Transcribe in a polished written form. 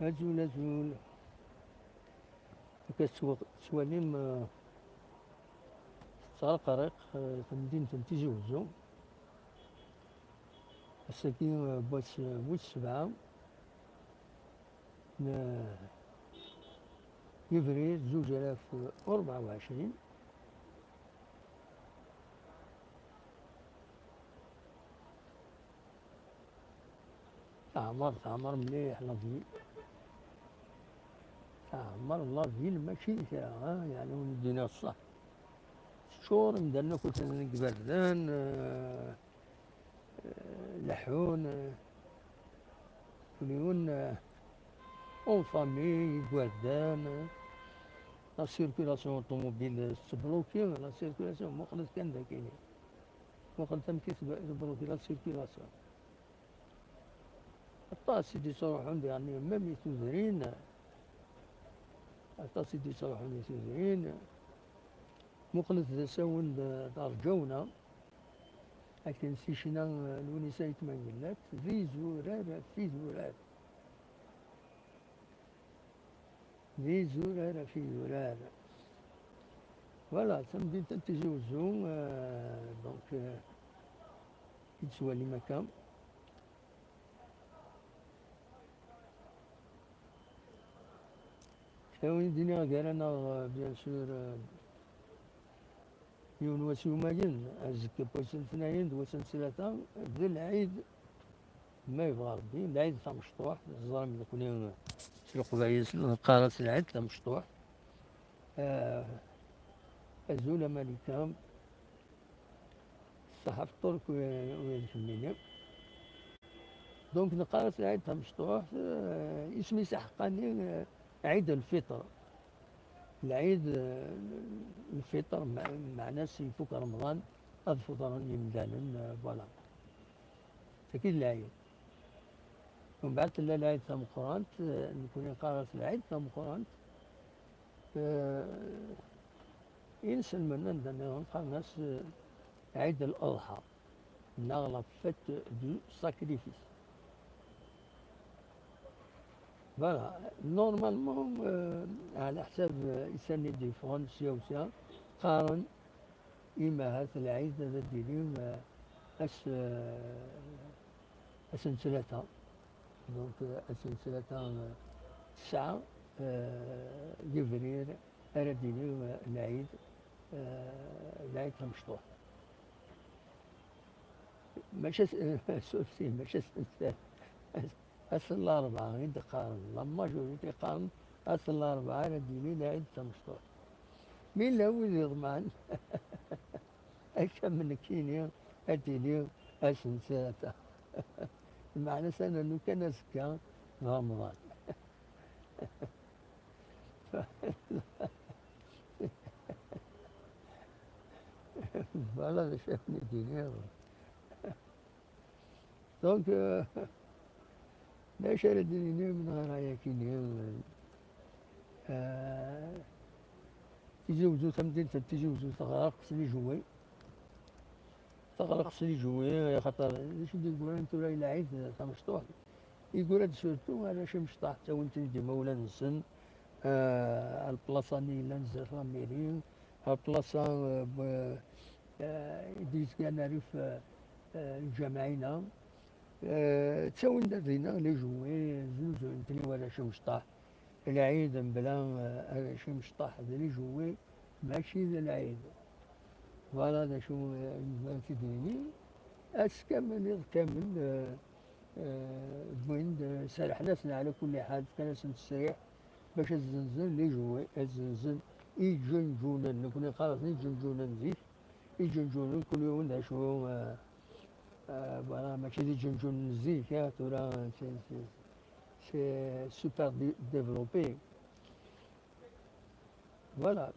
أزول أزول كتسواليم تغرق في مدينة تيجي وزو الساكن بوت سبعة يفرير 2024. تعمر مليح لافيل، تعمر لافيل ماشي كاع يعني ولدينا الصح شهور مدرنا كنت بردان لحون كليون اون فامي بردان. لا سيركيلاسيون اوتوموبيل تبلوكي، لا سيركيلاسيون مخلص كان ذاكيني مخلص تمكي تبلوكي لا سيركيلاسيون. الطاس يدي يصروحون يعني ميم يتوزرين، الطاس يدي يصروحون يتوزرين مخلص ساون دار جونا لكن سيشنا الونيسة يتمنقلات في زورار في زورار في زورار في زورار. فوالا تمدي تنتجي وزون دونك يتسوى لي مكان. شاوين الدنيا غير انا بيان سور يون وسيوماين ازكي بوسن اثنين وسن ثلاثة ذي العيد ما يبغى ربي العيد تاع مشطوح الظالم اللي كنا سلق بايس قارة العيد تاع مشطوح أزول ملكام الصحف الترك ويجمعني دونك نقارة العيد تاع مشطوح اسمي سحقاني عيد الفطر. العيد الفطر مع ناس يفوك رمضان هذا فطرا يمدانا فوالا أكيد العيد. ومن بعد تلا العيد تاع مقرانت نكون قارة العيد تاع مقرانت ينسى المنان دانا ناس عيد الأضحى نغلا فت دو ساكريفيس. فوالا نورمالمون على حساب إنسان دي فرنسا وسا قارن إما هذا العيد هذا ديريهم أسن ثلاثة دونك أسن ثلاثة تسعة فبراير أرا ديريهم العيد العيد تاع مشطوح ماشي سورسي ماشي أسن الأربعة غير قارن لا ماجوريتي قارن أسن الأربعة أرا ديري العيد تاع مشطوح. مين هو اللي يضمن أكثر من كينيا أديني أسن ثلاثة المعنى سنة أنه كان سكان رمضان. فوالا شافني ديني دونك لا شارع ديني من غير كينيا تيجوزو تمدين تيجوزو تغرق سلي جوي تغرق سلي جوي خاطر شو يقولون انتو راهي العيد تاع مشطوح يقول هاد سورتو انا شي مشطاح تا وانت ديما ولا نسن البلاصه اللي نزل لاميري البلاصه ديت كان نعرف الجمعينا تساوي دينا لي جوي زوج نتني ولا شي مشطاح العيد بلا شي مشطاح لي جوي ماشي العيد. فوالا هذا شو تديني اس كامل كامل بوين سرحنا على كل حال كان نستريح باش الزنزن لي جوي الزنزن يجنجونا كنا خلاص يجنجونا نزيد يجنجونا كل يوم نشوف فوالا ماشي يجنجون نزيد يا ترى سي سوبر ديفلوبي فوالا.